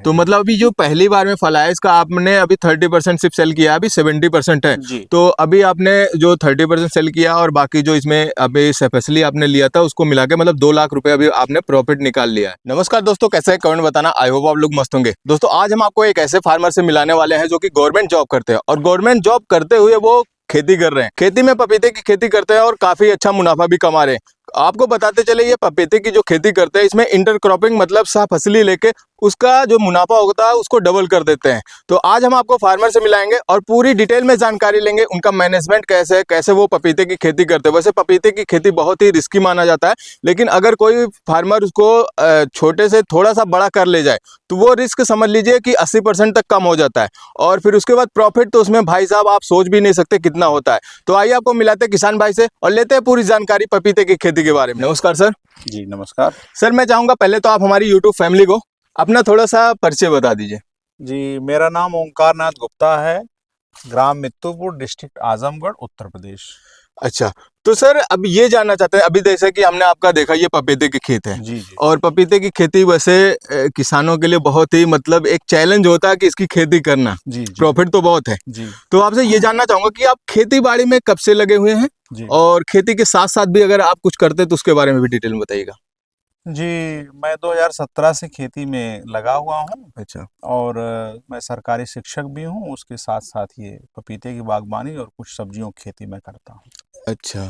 तो मतलब अभी जो पहली बार में फल आया इसका आपने अभी 30% सिर्फ सेल किया, अभी 70% है जी। तो अभी आपने जो 30% सेल किया और बाकी जो इसमें अभी स्पेशली आपने लिया था उसको मिला के मतलब 2 लाख रुपए अभी आपने प्रॉफिट निकाल लिया है। नमस्कार दोस्तों, कैसे है कमेंट बताना। आई होप आप लोग मस्त होंगे। दोस्तों आज हम आपको एक ऐसे फार्मर से मिलाने वाले हैं जो कि गवर्नमेंट जॉब करते हैं और गवर्नमेंट जॉब करते हुए वो खेती कर रहे हैं। खेती में पपीते की खेती करते हैं और काफी अच्छा मुनाफा भी कमा रहे हैं। आपको बताते चले ये पपीते की जो खेती करते हैं इसमें इंटरक्रॉपिंग मतलब सह फसली लेके उसका जो मुनाफा होता है उसको डबल कर देते हैं। तो आज हम आपको फार्मर से मिलाएंगे और पूरी डिटेल में जानकारी लेंगे उनका मैनेजमेंट कैसे है, कैसे वो पपीते की खेती करते हैं। वैसे पपीते की खेती बहुत ही रिस्की माना जाता है, लेकिन अगर कोई फार्मर उसको छोटे से थोड़ा सा बड़ा कर ले जाए तो वो रिस्क समझ लीजिए कि 80% तक कम हो जाता है और फिर उसके बाद प्रॉफिट तो उसमें भाई साहब आप सोच भी नहीं सकते कितना होता है। तो आइए आपको मिलाते हैं किसान भाई से और लेते हैं पूरी जानकारी पपीते की खेती के बारे में। नमस्कार सर। जी नमस्कार सर मैं चाहूंगा पहले तो आप हमारी यूट्यूब फैमिली को अपना थोड़ा सा परिचय बता दीजिए। जी। मेरा नाम ओंकार नाथ गुप्ता है, ग्राम मित्तुपुर, डिस्ट्रिक्ट आजमगढ़, उत्तर प्रदेश। अच्छा, तो सर अब ये जानना चाहते हैं, अभी जैसे कि हमने आपका देखा ये पपीते की खेत है जी जी और पपीते की खेती वैसे किसानों के लिए बहुत ही मतलब एक चैलेंज होता है कि इसकी खेती करना। जी जी प्रॉफिट तो बहुत है। जी तो आपसे ये जानना चाहूंगा कि आप खेती बाड़ी में कब से लगे हुए हैं जी और खेती के साथ साथ भी अगर आप कुछ करते तो उसके बारे में भी डिटेल में बताइएगा। जी। मैं 2017 से खेती में लगा हुआ हूँ अच्छा और मैं सरकारी शिक्षक भी हूँ। उसके साथ साथ ये पपीते की बागवानी और कुछ सब्जियों की खेती मैं करता हूँ। अच्छा,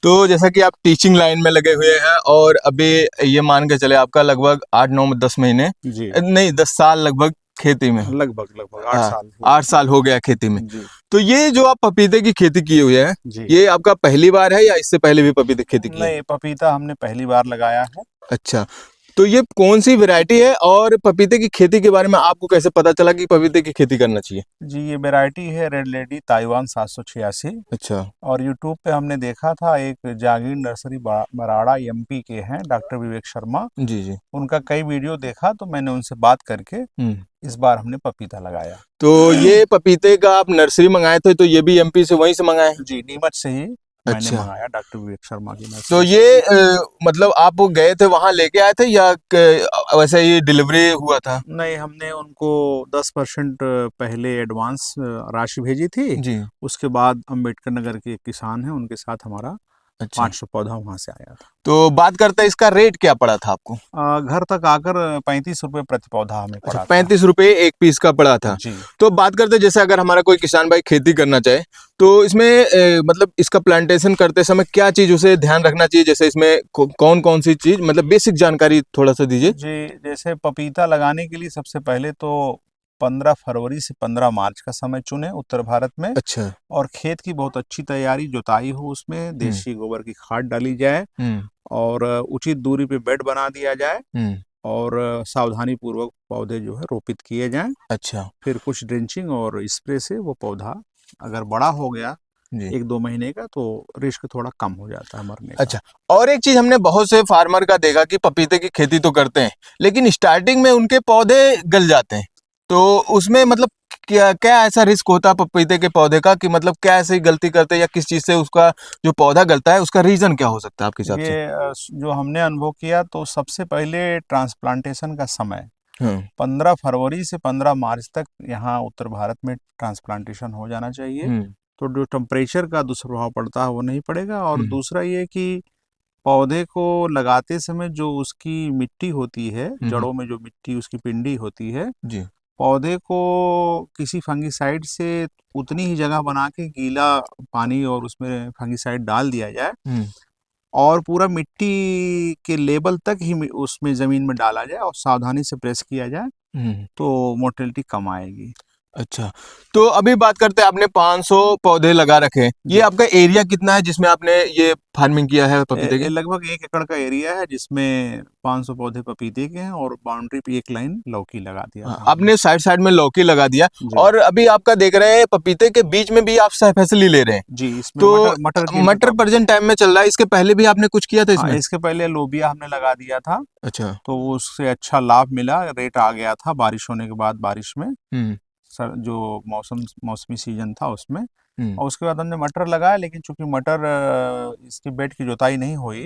तो जैसा कि आप टीचिंग लाइन में लगे हुए हैं और अभी ये मान के चले आपका लगभग 8 9 10 महीने जी, नहीं 10 साल लगभग खेती में। लगभग लगभग 8 हाँ, साल हो 8 साल हो गया खेती में। गए। जी तो ये जो आप पपीते की खेती की हुई है जी। ये आपका पहली बार है या इससे पहले भी पपीते की खेती की है? नहीं, पपीता हमने पहली बार लगाया है। अच्छा, तो ये कौन सी वैरायटी है और पपीते की खेती के बारे में आपको कैसे पता चला कि पपीते की खेती करना चाहिए? जी, ये वैरायटी है रेड लेडी ताइवान 786 अच्छा। और यूट्यूब पे हमने देखा था। एक जागीर नर्सरी बराड़ा एमपी के हैं डॉक्टर विवेक शर्मा, जी जी। उनका कई वीडियो देखा तो मैंने उनसे बात करके हम्म। इस बार हमने पपीता लगाया। तो ये पपीते का आप नर्सरी मंगाए थे तो ये भी एमपी से वहीं से मंगाए? जी, नीमच से ही मैंने अच्छा, मंगाया डॉक्टर विवेक शर्मा की तो नर्सरी से। ये मतलब आप गए थे वहां लेके आए थे या वैसे ही डिलीवरी हुआ था? नहीं, हमने उनको 10% पहले एडवांस राशि भेजी थी। जी। उसके बाद अम्बेडकर नगर के एक किसान हैं, उनके साथ हमारा अच्छा, 500 पौधा वहाँ से आया था। तो बात करते हैं इसका रेट क्या पड़ा था आपको? घर तक आकर 35 रुपए प्रति पौधा हमें अच्छा, पड़ा था। 35 रुपए एक पीस का पड़ा था। जी। तो बात करते हैं जैसे अगर हमारा कोई किसान भाई खेती करना चाहे तो इसमें मतलब इसका प्लांटेशन करते समय क्या चीज उसे ध्यान रखना चाहिए, जैसे इसमें कौन कौन सी चीज मतलब बेसिक जानकारी थोड़ा सा दीजिए। जी, जैसे पपीता लगाने के लिए सबसे पहले तो 15 फरवरी से 15 मार्च का समय चुनें उत्तर भारत में। अच्छा। और खेत की बहुत अच्छी तैयारी, जुताई हो, उसमें हम्म देसी गोबर की खाद डाली जाए हम्म और उचित दूरी पे बेड बना दिया जाए हम्म। और सावधानी पूर्वक पौधे जो है रोपित किए जाएं। अच्छा। फिर कुछ ड्रिंचिंग और स्प्रे से वो पौधा अगर बड़ा हो गया जी। 1-2 महीने का तो रिस्क थोड़ा कम हो जाता है मरने का। अच्छा, और एक चीज हमने बहुत से फार्मर का देखा कि पपीते की खेती तो करते हैं लेकिन स्टार्टिंग में उनके पौधे गल जाते हैं। तो उसमें मतलब क्या क्या ऐसा रिस्क होता है पपीते के पौधे का कि मतलब क्या ऐसी गलती करते हैं या किस चीज से उसका जो पौधा गलता है उसका रीजन क्या हो सकता है आपके हिसाब से? ये जो हमने अनुभव किया तो सबसे पहले ट्रांसप्लांटेशन का समय हम्म 15 फरवरी से 15 मार्च तक यहाँ उत्तर भारत में ट्रांसप्लांटेशन हो जाना चाहिए। हम्म तो जो टेम्परेचर का दुष्प्रभाव पड़ता है वो नहीं पड़ेगा। और हम्म दूसरा ये कि पौधे को लगाते समय जो उसकी मिट्टी होती है, हम्म। जड़ों में जो मिट्टी उसकी पिंडी होती है, जी। पौधे को किसी फंगिसाइड से उतनी ही जगह बना के गीला पानी और उसमें फंगिसाइड डाल दिया जाए हम्म और पूरा मिट्टी के लेवल तक ही उसमें ज़मीन में डाला जाए और सावधानी से प्रेस किया जाए हम्म। तो मोर्टेलिटी कम आएगी। अच्छा, तो अभी बात करते हैं आपने 500 पौधे लगा रखे हैं, ये जी। आपका एरिया कितना है जिसमें आपने ये फार्मिंग किया है पपीते के? लगभग 1 एकड़ का एरिया है जिसमें 500 पौधे पपीते के हैं और बाउंड्री पे एक लाइन लौकी लगा दिया हाँ, था हमने। आपने साइड साइड में लौकी लगा दिया जी और अभी आपका देख रहे हैं पपीते के बीच में भी आप सहफसली ले रहे हैं। जी। इसमें तो मटर मटर की मटर प्रेजेंट टाइम में चल रहा है, इसके पहले भी आपने कुछ किया था हाँ, इसमें? इसके पहले लोबिया हमने लगा दिया था अच्छा। तो उससे अच्छा लाभ मिला। रेट आ गया था बारिश होने के बाद। बारिश में हम्म सर जो मौसमी सीजन था उसमें और उसके बाद हमने मटर लगाया, लेकिन चूंकि मटर इसकी बेड की जुताई नहीं हुई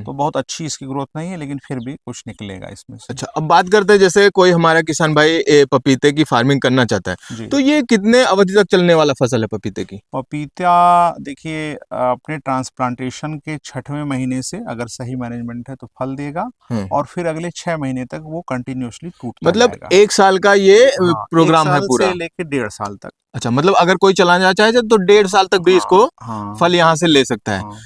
तो बहुत अच्छी इसकी ग्रोथ नहीं है, लेकिन फिर भी कुछ निकलेगा इसमें से। अच्छा, अब बात करते हैं जैसे कोई हमारा किसान भाई पपीते की फार्मिंग करना चाहता है, जी। तो ये कितने अवधि तक चलने वाला फसल है पपीते की? पपीता देखिए, अपने ट्रांसप्लांटेशन के 6वें महीने से अगर सही मैनेजमेंट है तो फल देगा, और फिर अगले 6 महीने तक वो कंटिन्यूअसली टूटता मतलब जाएगा। 1 साल का ये हाँ, 1 प्रोग्राम है साल पूरा? से लेके 1.5 साल तक। अच्छा, मतलब अगर कोई चलाना चाहे तो 1.5 साल तक भी हाँ, इसको हाँ, फल यहाँ से ले सकता है। हाँ।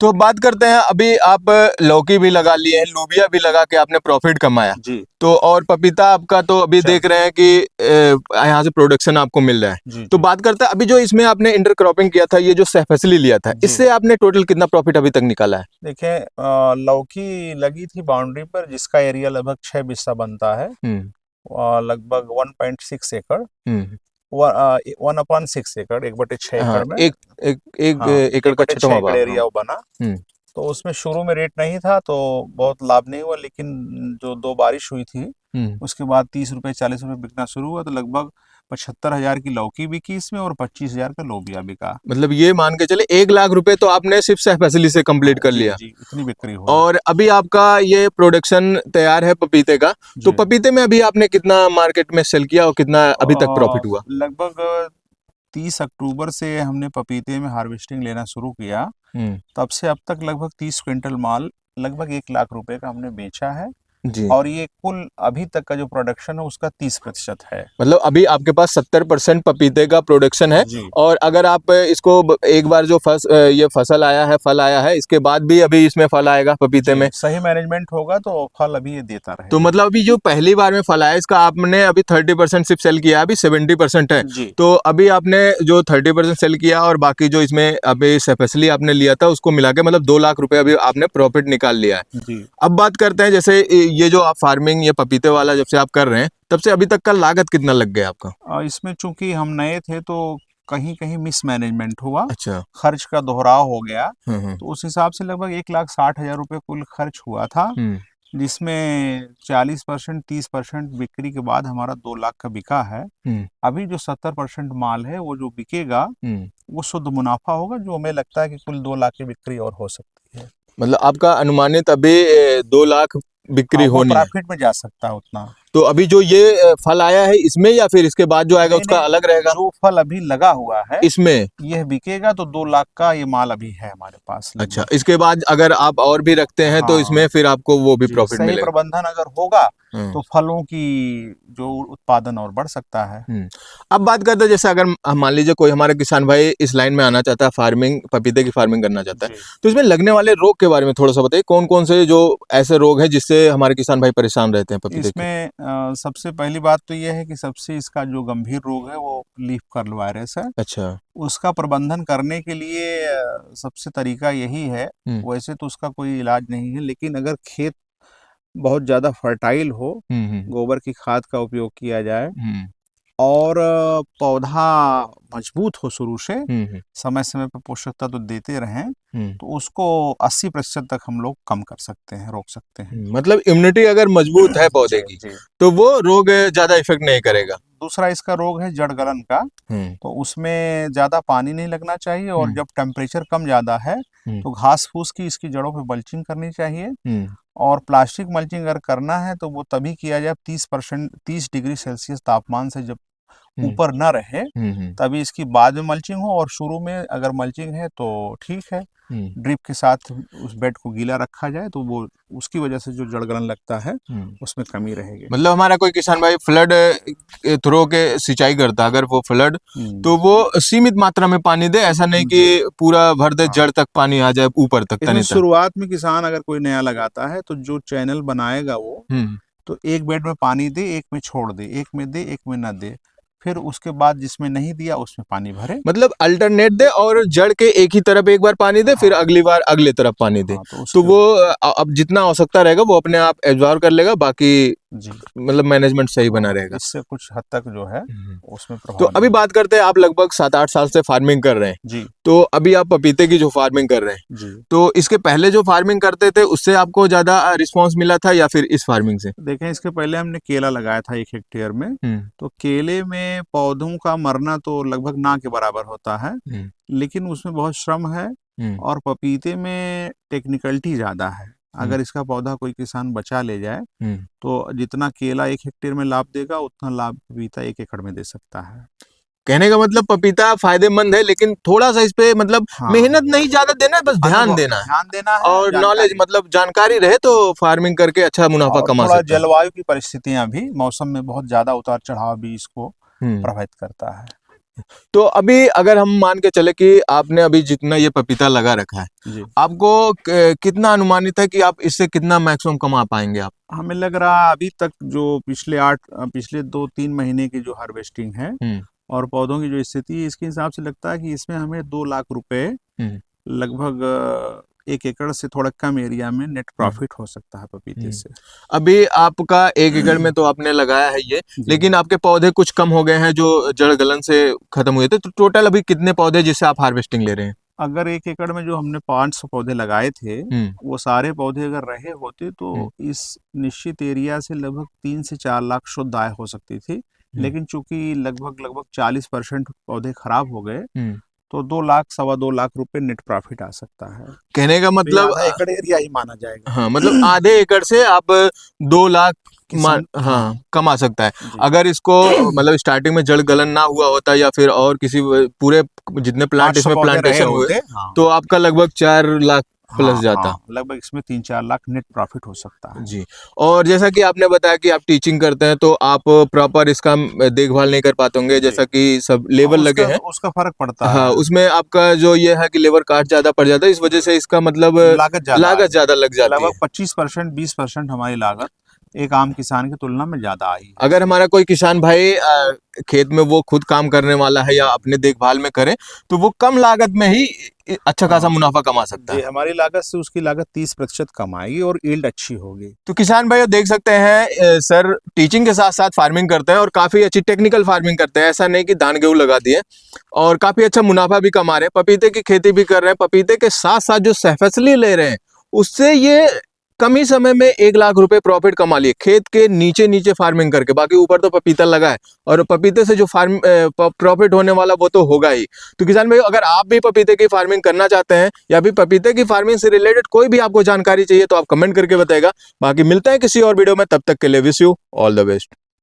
तो बात करते हैं, अभी आप लौकी भी लगा लिए हैं, लोबिया भी लगा के आपने प्रॉफिट कमाया, जी, तो और पपीता आपका तो अभी चल देख रहे हैं कि यहाँ से प्रोडक्शन आपको मिल रहा है। जी, तो जी, बात करते हैं अभी जो इसमें आपने इंटरक्रॉपिंग किया था, ये जो सहफसली लिया था, जी। इससे आपने टोटल कितना प्रॉफिट अभी तक निकाला है? देखिए, लौकी लगी थी बाउंड्री पर, जिसका एरिया लगभग 6 बिस्सा बनता है, हम्म, लगभग 1.6 एकड़, हम्म। 1/6 एकड़, 1/6 हाँ, एकड़ में। एक एक एक हाँ, एकड़ का 1/6 छठवां एकड़ भाग। हाँ। एरिया वो बना। हम्म, तो उसमें शुरू में रेट नहीं था तो बहुत लाभ नहीं हुआ, लेकिन जो 2 बारिश हुई थी हम्म। उसके बाद 30 रुपये 40 रुपये बिकना शुरू हुआ, तो लगभग 75,000 की लौकी बिकी इसमें और 25,000 का लोबिया बिका। मतलब ये मान के चले 1 लाख रुपए तो आपने सिर्फ सहफसली से हाँ, कंप्लीट कर जी, लिया। जी, इतनी बिक्री हुई। और अभी आपका ये प्रोडक्शन तैयार है पपीते का, तो जी। पपीते में अभी आपने कितना मार्केट में सेल किया और कितना अभी तक प्रॉफिट हुआ? लगभग 30 अक्टूबर से हमने पपीते में हार्वेस्टिंग लेना शुरू किया, हम्म। तब से अब तक लगभग 30 क्विंटल माल लगभग 1 लाख रुपए का हमने बेचा है, जी। और ये कुल अभी तक का जो प्रोडक्शन है उसका 30% है। मतलब अभी आपके पास 70% पपीते का प्रोडक्शन है। जी। और अगर आप इसको एक बार जो ये फसल आया है, फल आया है, इसके बाद भी अभी इसमें फल आएगा पपीते जी, में? सही मैनेजमेंट होगा तो फल अभी ये देता तो रहेगा। मतलब अभी जो पहली बार में फल आया इसका आपने अभी 30% सिर्फ सेल किया, अभी 70% है। जी, तो अभी आपने जो 30% सेल किया और बाकी जो इसमें अभी स्पेशली आपने लिया था उसको मिला के मतलब 2 लाख रुपए अभी आपने प्रॉफिट निकाल लिया है। जी। अब बात करते हैं जैसे ये जो आप फार्मिंग ये पपीते वाला जब से आप कर रहे हैं तब से अभी तक का लागत कितना लग गया आपका? इसमें चूंकि हम नए थे तो कहीं-कहीं मिसमैनेजमेंट हुआ, अच्छा। खर्च का दोहराव हो गया, हम्म, तो उस हिसाब से लगभग 1,60,000 रुपए कुल खर्च हुआ था, हम्म, जिसमें 40% 30% बिक्री के बाद हमारा 2 लाख का बिका है। हम्म, अभी जो 70% माल है वो जो बिकेगा हम्म। वो शुद्ध मुनाफा होगा, जो हमें लगता है कि कुल 2 लाख की बिक्री और हो सकती है। मतलब आपका अनुमानित अभी 2 लाख बिक्री हाँ, वो होनी है। प्रॉफिट में जा सकता है उतना। तो अभी जो ये फल आया है इसमें या फिर इसके बाद जो आएगा नहीं, उसका नहीं, अलग रहेगा? जो फल अभी लगा हुआ है, इसमें? यह बिकेगा तो 2 लाख का ये माल अभी है हमारे पास अच्छा, लगभग। इसके बाद अगर आप और भी रखते हैं तो हाँ, इसमें फिर आपको वो भी जी, प्रॉफिट सही मिलेगा। प्रबंधन अगर होगा हम्म, तो फलों की जो उत्पादन और बढ़ सकता है। अब बात करते हैं जैसे अगर मान लीजिए कोई हमारा किसान भाई इस लाइन में आना चाहता है, फार्मिंग पपीते की फार्मिंग करना चाहता है, जी। तो इसमें लगने वाले रोग के बारे में थोड़ा सा बताइए, कौन कौन से जो ऐसे रोग हैं जिससे हमारे किसान भाई परेशान रहते हैं पपीते के? इसमें सबसे पहली बात तो ये है कि सबसे इसका जो गंभीर रोग है वो लीफ कर्ल वायरस है। अच्छा। उसका प्रबंधन करने के लिए सबसे तरीका यही है, हम्म, वैसे तो उसका कोई इलाज नहीं है, लेकिन अगर खेत बहुत ज़्यादा फर्टाइल हो, हम्म, हम्म, गोबर की खाद का उपयोग किया जाए, हम्म, और पौधा मजबूत हो शुरू से, हम्म, समय समय पर पोषक तत्व देते रहें, हम्म, तो उसको 80% तक हम लोग कम कर सकते हैं, रोक सकते हैं। मतलब इम्यूनिटी अगर मजबूत है पौधे जी, की जी। तो वो रोग ज्यादा इफेक्ट नहीं हाँ, करेगा। दूसरा इसका रोग है जड़ गलन का, हम्म, तो उसमें ज़्यादा पानी नहीं लगना चाहिए, और हम्म, जब टेम्परेचर कम ज़्यादा है हम्म, तो घास फूस की इसकी जड़ों पे मल्चिंग करनी चाहिए, हम्म, और प्लास्टिक मल्चिंग अगर करना है तो वो तभी किया जाए 30 डिग्री सेल्सियस तापमान से जब हम्म, ऊपर ना रहे, हम्म, तभी इसकी बाद में मल्चिंग हो, और शुरू में अगर मल्चिंग है तो ठीक है, हम्म, ड्रिप के साथ उस बेड को गीला रखा जाए तो वो उसकी वजह से जो जड़ गलन लगता है हम्म। उसमें कमी रहेगी। मतलब हमारा कोई किसान भाई फ्लड थ्रो के सिंचाई करता है, अगर वो फ्लड तो वो सीमित मात्रा में पानी दे, ऐसा नहीं कि जी, पूरा भर दे, हाँ। जड़ तक पानी आ जाए, ऊपर तक, इसमें तने तक। शुरुआत में किसान अगर कोई नया लगाता है तो जो चैनल बनाएगा वो, हम्म। तो एक बेड में पानी दे, एक में छोड़ दे, एक में दे, एक में ना दे, फिर उसके बाद जिसमें नहीं दिया उसमें पानी भरे। मतलब अल्टरनेट दे और जड़ के एक ही तरफ एक बार पानी दे, फिर हाँ, अगली बार अगले तरफ पानी दे। हाँ, तो तो उसके वो अब जितना आवश्यकता रहेगा वो अपने आप एब्जॉर्ब कर लेगा, बाकी जी। मतलब मैनेजमेंट सही बना रहेगा। इससे कुछ हद तक जो है उसमें तो प्रभाव अभी नहीं बात करते हैं, आप लगभग 7-8 साल से फार्मिंग कर रहे हैं। जी, तो अभी आप पपीते की जो फार्मिंग कर रहे हैं, जी। तो इसके पहले जो फार्मिंग करते थे उससे आपको ज़्यादा रिस्पॉन्स मिला था या फिर इस फार्मिंग से? देखें, इसके पहले हमने केला लगाया था 1 हेक्टेयर में, हुँ, तो केले में पौधों का मरना तो लगभग ना के बराबर होता है, हुँ, लेकिन उसमें बहुत श्रम है हुँ, और पपीते में टेक्निकलिटी ज़्यादा है। हुँ, अगर इसका पौधा कोई किसान बचा ले जाए, हुँ। तो जितना केला 1 हेक्टेयर में लाभ देगा, उतना लाभ पपीता 1 एकड़ में दे सकता है। कहने का मतलब पपीता फ़ायदेमंद है, लेकिन थोड़ा-सा इस पे मतलब हाँ, मेहनत नहीं ज़्यादा देना है, बस ध्यान अनुभव देना है ध्यान देना है और और नॉलेज, जानकारी मतलब जानकारी रहे तो फार्मिंग करके अच्छा मुनाफ़ा और कमा थोड़ा सकता है। जलवायु की परिस्थितियाँ भी, मौसम में बहुत ज़्यादा उतार-चढ़ाव भी इसको हुँ। प्रभावित करता है। तो अभी अगर हम मान के चले कि आपने अभी जितना ये पपीता लगा रखा है, जी। आपको कितना अनुमानित है कि आप इससे कितना मैक्सिमम कमा पाएंगे आप? हमें लग रहा अभी तक जो पिछले 2-3 महीने की जो हार्वेस्टिंग है हम्म, और पौधों की जो स्थिति है, इसके हिसाब से लगता है कि इसमें हमें 2 लाख रुपए हम्म, लगभग 1 एकड़ से थोड़ा कम एरिया में नेट हम्म, प्रॉफिट हो सकता है पपीते हम्म। से। अभी आपका 1 एकड़ में तो आपने लगाया है ये, जी। लेकिन आपके पौधे कुछ कम हो गए हैं जो जड़ गलन से खत्म हुए थे, तो टोटल अभी कितने पौधे जिससे आप हार्वेस्टिंग ले रहे हैं? अगर 1 एकड़ में जो हमने 500 पौधे लगाए थे, हम्म, वो सारे पौधे अगर रहे होते हम्म, तो इस निश्चित एरिया से लगभग 3 से 4 लाख शुद्ध आय हो सकती थी। हम्म, लेकिन चूँकि लगभग 40% पौधे खराब हो गए, हम्म। तो 2 लाख, सवा 2 लाख रुपए नेट प्रॉफिट आ सकता है। कहने का तो ये मतलब आधा एकड़ एरिया ही माना जाएगा। हाँ, मतलब आधे एकड़ से आप 2 लाख हाँ, हाँ, कमा सकता है। जी। अगर इसको मतलब स्टार्टिंग में जड़ गलन ना हुआ होता या फिर और किसी पूरे जितने प्लांट 500 इसमें पौधे रहे प्लांटेशन हुए, होते। हाँ, तो आपका लगभग 4 लाख प्लस हाँ, जाता। हाँ, लगभग इसमें 3-4 लाख नेट प्रॉफिट हो सकता है। जी। और जैसा कि आपने बताया कि आप टीचिंग करते हैं, तो आप प्रॉपर इसका देखभाल नहीं कर पाते होंगे, जी। जैसा कि सब हाँ, लेबर लगे उसका हैं। उसका फ़र्क पड़ता हाँ, है। उसमें आपका जो ये है कि लेबर कास्ट ज़्यादा पड़ जाता है, इस वजह से इसका मतलब लागत ज़्यादा लागत आई ज़्यादा लग है। जाती लगभग है। 25% 20% हमारी लागत एक आम किसान की तुलना में ज़्यादा आई है अगर इसमें। हमारा कोई किसान भाई खेत में वो खुद काम करने वाला है या अपने देखभाल में करे, तो वो कम लागत में ही अच्छा खासा हाँ, मुनाफा कमा सकता जी, है। हमारी लागत से उसकी लागत 30% कम आएगी और यील्ड अच्छी होगी। तो किसान भाई देख सकते हैं, सर टीचिंग के साथ साथ फार्मिंग करते हैं और काफी अच्छी टेक्निकल फार्मिंग करते हैं। ऐसा नहीं कि धान गेहूं लगा दिए, और काफी अच्छा मुनाफा भी कमा रहे हैं। पपीते की खेती भी कर रहे हैं, पपीते के साथ साथ जो सहफसली ले रहे हैं उससे ये कम ही समय में 1 लाख रुपए प्रॉफिट कमा लिए, खेत के नीचे नीचे फार्मिंग करके। बाकी ऊपर तो पपीता लगा है, और पपीते से जो फार्म प्रॉफिट होने वाला वो तो होगा ही। तो किसान भाई, अगर आप भी पपीते की फार्मिंग करना चाहते हैं या भी पपीते की फार्मिंग से रिलेटेड कोई भी आपको जानकारी चाहिए, तो आप कमेंट करके बताएगा। बाकी मिलते हैं किसी और वीडियो में, तब तक के लिए wish you all the best.